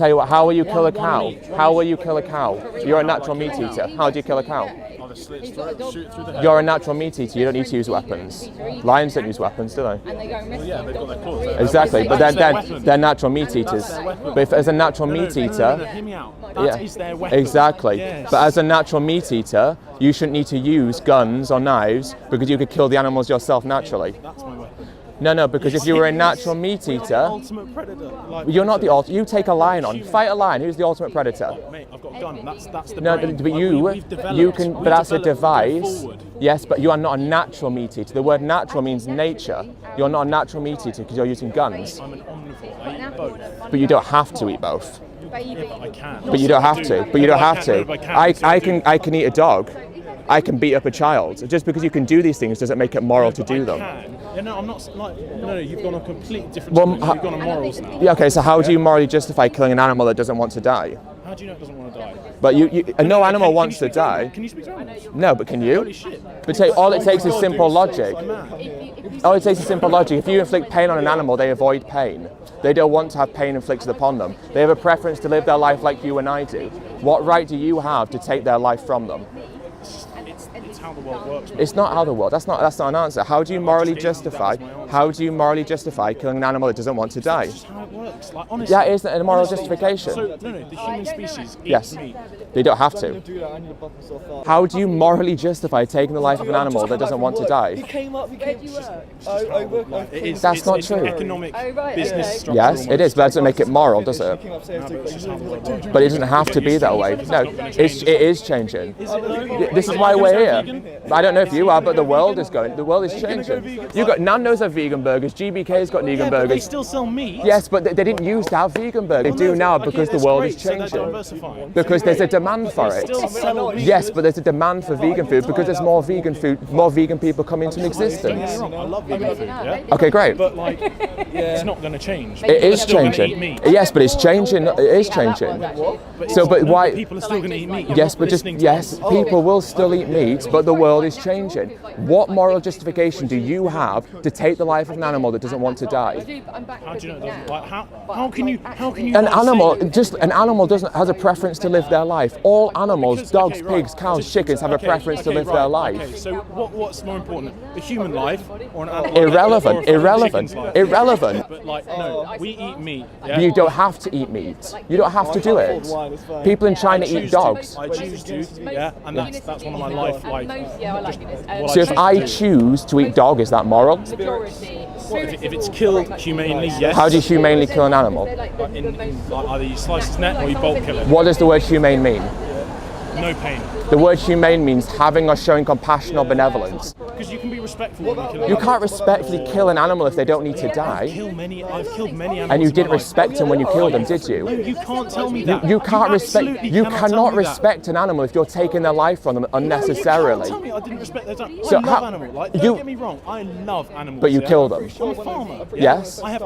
Tell you what, how will you kill a cow? How will you kill a cow? You're a natural meat eater. How do you kill a cow? You're a natural meat eater. You don't need to use weapons. Lions don't use weapons, do they? Well, yeah, they've got their claws. Exactly, but they're natural meat eaters. But if as a natural meat eater, hear me out. That is their weapon. Exactly. Yes. But as a natural meat eater, you shouldn't need to use guns or knives because you could kill the animals yourself naturally. That's my weapon. No, because if you were a natural meat eater, Ultimate predator. Like, you're not the ultimate. You take a lion on, fight a lion. Who's the ultimate predator? Mate, I've got a gun. That's the No, brain. but Like, you can. But that's a device. Forward. Yes, but you are not a natural meat eater. The word natural means nature. You're not a natural meat eater because you're using guns. I'm an omnivore. I eat both. But you don't have to eat both. Yeah, but I can. But you don't have to. But you don't have to. I can eat a dog. I can beat up a child. Just because you can do these things doesn't make it moral to do them. Yeah, no, I'm not like. No, you've gone a completely different. Well, you've gone on morals now. Yeah, okay, so how do you morally justify killing an animal that doesn't want to die? How do you know it doesn't want to die? But no animal wants to die. Can you speak to animals? No, but can you? Holy shit. But all it takes is simple logic. I'm mad. All it takes is simple logic. If you inflict pain on an animal, they avoid pain. They don't want to have pain inflicted upon them. They have a preference to live their life like you and I do. What right do you have to take their life from them? It's how the world works. It's not how the world. That's not an answer. How do you morally justify? How do you morally justify killing an animal that doesn't want to die? That's just how it works. Like, honestly. Yeah, it isn't a moral justification. So no, the human species Yes. eats meat. They don't have to. How do you morally justify taking the life of an animal that doesn't want to die? That's not true. Economic business structure. Yes, it is, but that doesn't make it moral, does it? But it doesn't have to be that way. No, it is changing. This is why we're here. I don't know if you are, but the world is changing. You got Nando's have vegan burgers, GBK's got vegan But they burgers. still sell meat. Yes, but they didn't used to have vegan burgers. They do now because the world is changing. Because there's a demand for it. Yes, but there's a demand for vegan food because there's more vegan food, more vegan people come into existence. I love vegan food, yeah? Okay, great. But like, it's not going to change. It is People are still gonna eat changing. meat. Yes, but it's changing. It is changing. But why? People are still going to eat meat. Yes, but people will still eat meat, but the world is changing. What moral justification do you have to take the life of an animal that doesn't want to die? How do you know it doesn't? Like, how can you? An animal has a preference to live their life. All animals, dogs, pigs, cows, chickens have a preference to live their life. Okay, so what's more important, the human life or an animal? Irrelevant. But like, no, we eat meat. Yeah? You don't have to eat meat. You don't have to do it. People in China eat dogs. I choose to, yeah, and that's one of my life. So if I choose to eat dog, is that moral? If it's killed humanely, yes. How do you humanely kill an animal? Like either you slice its neck or you bulk kill it. What does the word humane mean? No pain. The word humane means having or showing compassion or benevolence. Because you can be respectful when you kill You can't respectfully kill an animal if they don't need to die. I've killed many animals. And you didn't respect them when you killed them, did No, you? you can't tell me that. You can't respect. absolutely You cannot tell cannot me that. respect an animal if you're taking their life from them No, you unnecessarily. can't tell me I didn't respect their time. So I love how- animals. Like, you- don't get me wrong, I love animals. But you yeah? kill them. I'm a farmer. Yeah? Yes. I have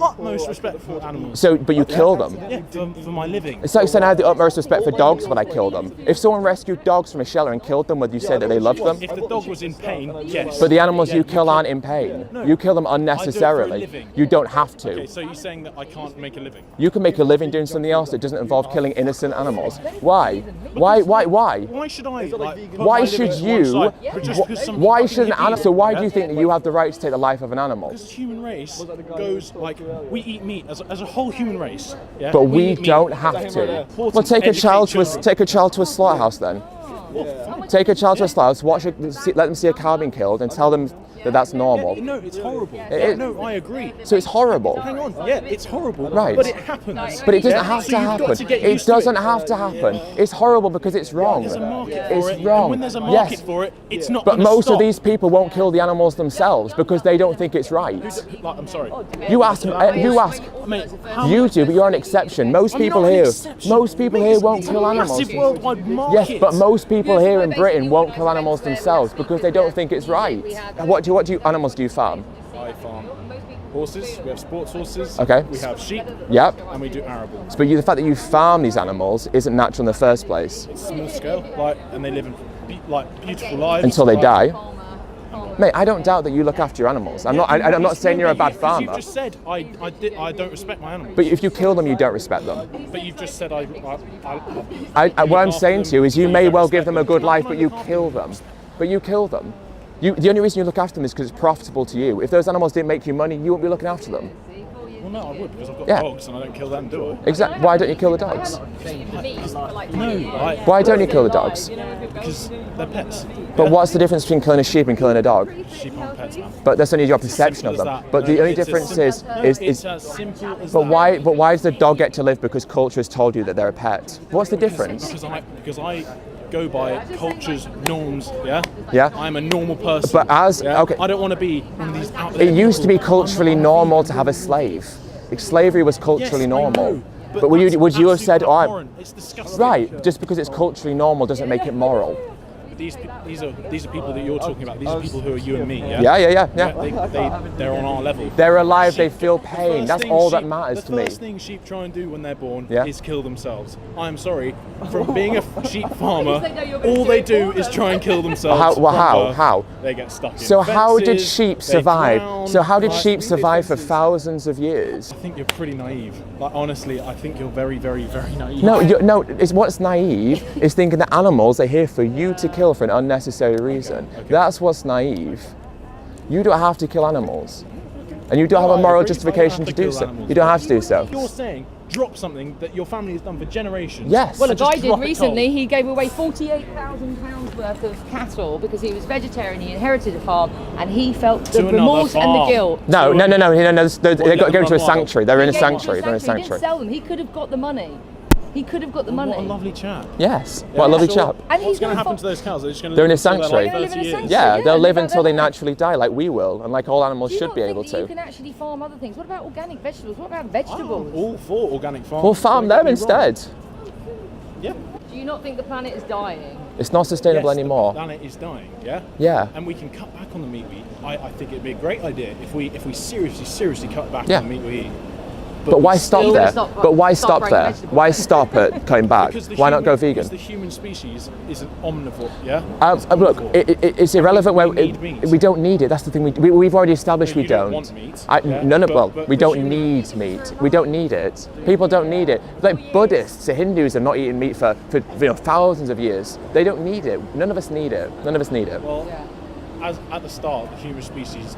utmost respect for animals. So, but you kill them. Yeah, for my living. It's like saying I have the utmost respect for dogs when I kill them. If someone rescued dogs from a shelter and killed them, would you say that they loved them? If the dog was in pain, yes. But the animals you kill aren't in pain. You kill them unnecessarily. living. You don't have to. Okay, so you're saying that I can't make a living? You can make a living doing something else that doesn't involve killing innocent animals. Why? Why? Why should I? Like, put Why my should living to one you? side, but just 'cause some Why fucking should an hippie- animal? So why do you Yeah? think that you have the right to take the life of an animal? Because the human race goes like we eat meat as a whole human race. Yeah? But we eat meat. don't have to. Well, take a child to a slaughterhouse then. Take a child to a slaughterhouse. Let them see a cow being killed, and tell them that that's normal. No, it's horrible. is. No, I agree. So it's horrible. Hang on, yeah, it's horrible. Right. But it happens. But it doesn't Yeah? have So to you've got happen. to get It used to doesn't have to happen. It's horrible because it's wrong. There's a market for It's it. wrong. And when there's a market Yes. for it, it's not. But gonna most stop. of these people won't kill the animals themselves because they don't think it's right. Like, I'm sorry. You ask. Mate, how You do, but you're an exception. Most I'm people not an here, exception. most people here won't It's kill a animals. massive worldwide market. Yes, but most people here in Britain won't kill animals themselves because they don't think it's right. What animals do you farm? I farm horses. We have sports horses. Okay. We have sheep. Yep. And we do arables. But the fact that you farm these animals isn't natural in the first place It's small scale, and they live in beautiful lives until they die. Mate, I don't doubt that you look after your animals. I'm not saying you're a bad farmer. You just said I don't respect my animals. But if you kill them, you don't respect them. But you've just said what I'm saying to you is you may well give them a good life, but you kill them. But you kill them. The only reason you look after them is because it's profitable to you. If those animals didn't make you money, you wouldn't be looking after them. Well, no, I would, because I've got dogs and I don't kill them, do I? Exactly. Why don't you kill the dogs? No. Why don't you kill the dogs? Because they're pets. But what's the difference between killing a sheep and killing a dog? Sheep aren't pets, man. But that's only your perception of them. But the only difference is it's as simple as but that. why does the dog get to live because culture has told you that they're a pet? What's the difference? Because I go by culture's norms, yeah? Yeah. I'm a normal person. But okay. I don't want to be one of these out there It used to be people. culturally normal to have a slave. Slavery was culturally Yes, normal. I know, But would you have said, absolutely oh, abhorrent. It's disgusting. right, just because it's culturally normal doesn't make it moral. These are people that you're talking about. These are people who are you and me. Yeah. They're on our level. They're alive. They feel pain. That's all that matters to me. The first thing sheep try and do when they're born Yeah. is kill themselves. I'm sorry. From being a sheep farmer, all they do is try and kill themselves. How? They get stuck in So how did fences, sheep they survive? drown. So how did Like, sheep survive for thousands of years? I think you're pretty naive. Like honestly, I think you're very, very, very naive. No. It's what's naive is thinking that animals are here for you to kill for an unnecessary reason. Okay. That's what's naive. You don't have to kill animals, and you don't have a moral justification to do so. You don't have to do so. You're saying drop something that your family has done for generations. Yes. Well, a Just guy did drop it recently. cold. He gave away £48,000 worth of cattle because he was vegetarian. He inherited a farm, and he felt the To another remorse and the farm. guilt. No. They got to go into a What? sanctuary. They're in a He gave it to sanctuary. They're in a He sanctuary. didn't sell them. He could have got the money. He could have got the money. What a lovely chat. Yes. What a lovely So chap. And he's what's going to gonna happen to those cows? They're just going to They're in a live until sanctuary. they're like They're gonna 30 live in a years. sanctuary. Yeah, they'll live they're until they better. naturally die, like we will, and like all animals Do you should not be think able that you to. can actually farm other things? What about organic vegetables? What about I'm vegetables? all for organic farming. We'll farm them instead. Yeah. Do you not think the planet is dying? It's not sustainable Yes, anymore. The planet is dying, yeah? Yeah. And we can cut back on the meat we eat. I think it'd be a great idea if we seriously cut back Yeah. on the meat we eat. But why stop Still there? stop- But why stop stop growing there? vegetables. Why stop at cutting back? Because the Why not go human- vegan? Because the human species is an omnivore, yeah? Look, it's irrelevant where We need meat. we don't need it. That's the thing. We've already established we You don't don't. want meat, yeah, but We the don't human- need meat. We don't need it. People don't need it. Like Buddhists, the Hindus have not eaten meat for thousands of years. They don't need it. None of us need it. None of us need it. Well, as at the start, the human species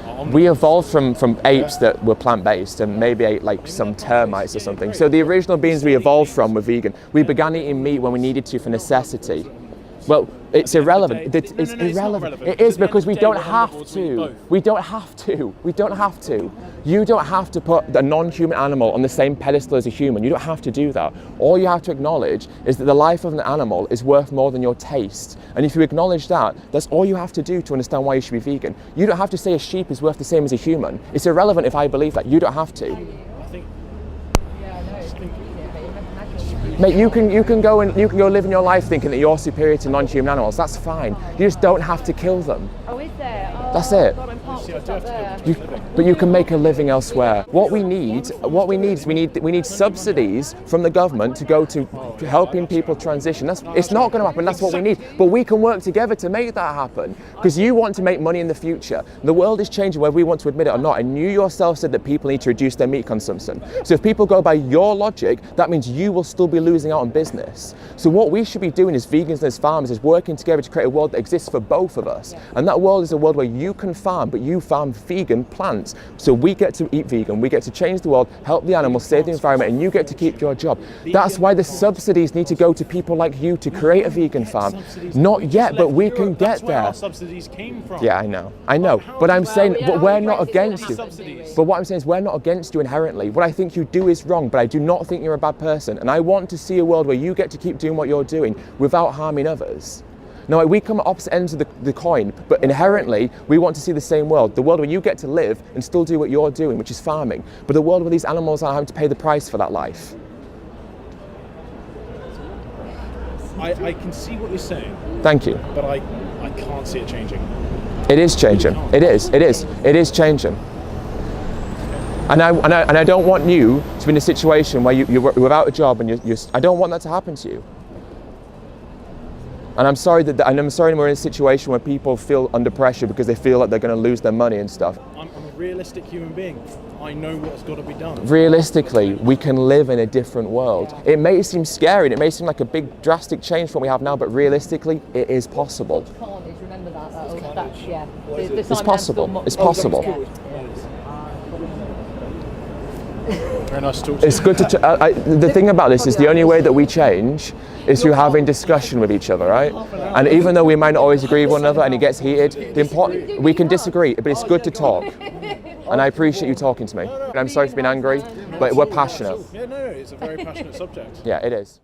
are omnivores. We evolved from apes that were plant-based and maybe ate like some termites or something. So the original beings we evolved from were vegan. We began eating meat when we needed to for necessity. Well, it's irrelevant. It's No, it's not irrelevant. relevant, It because is at the end because of we the day, don't we're have omnivores, we eat to. both. We don't have to. We don't have to. You don't have to put a non-human animal on the same pedestal as a human. You don't have to do that. All you have to acknowledge is that the life of an animal is worth more than your taste. And if you acknowledge that, that's all you have to do to understand why you should be vegan. You don't have to say a sheep is worth the same as a human. It's irrelevant if I believe that. You don't have to. I think Mate, you can go live in your life thinking that you're superior to non-human animals. That's fine. You just don't have to kill them. Oh, is there? Oh, That's it. God, I'm parked See, I just do up have to there. But you can make a living elsewhere. What we need is we need subsidies from the government to go to helping people transition. It's not going to happen. That's what we need. But we can work together to make that happen. Because you want to make money in the future. The world is changing whether we want to admit it or not. And you yourself said that people need to reduce their meat consumption. So if people go by your logic, that means you will still be losing out on business. So what we should be doing as vegans and as farmers is working together to create a world that exists for both of us. And that world is a world where you can farm, but you farm vegan plants. So we get to eat vegan, we get to change the world, help the animals, save the environment, and you get to keep your job. That's why the subsidies need to go to people like you to create a vegan farm. Not yet, but we can get That's where there. our subsidies came from. Yeah, I know. But I'm saying, yeah, but we're I'm not right, against you. subsidies. But what I'm saying is we're not against you inherently. What I think you do is wrong, but I do not think you're a bad person. And I want to see a world where you get to keep doing what you're doing without harming others. No, we come at opposite ends of the coin, but inherently we want to see the same world. The world where you get to live and still do what you're doing, which is farming. But the world where these animals are having to pay the price for that life. I can see what you're saying, Thank you. but I can't see it changing. It is changing. It is changing. And I don't want you to be in a situation where you're without a job and I don't want that to happen to you. And I'm sorry we're in a situation where people feel under pressure because they feel like they're going to lose their money and stuff. I'm a realistic human being. I know what's got to be done. Realistically, we can live in a different world. It may seem scary and it may seem like a big drastic change from what we have now, but realistically, it is possible. Remember that. Yeah. It's possible. It's possible. Very nice to talk to you. It's good to. The thing about this is the only way that we change is through having discussion with each other, right? And even though we might not always agree with one another and it gets heated, we can disagree, but it's good to talk. And I appreciate you talking to me. I'm sorry for being angry, but we're passionate. Yeah, no, it's a very passionate subject. Yeah, it is.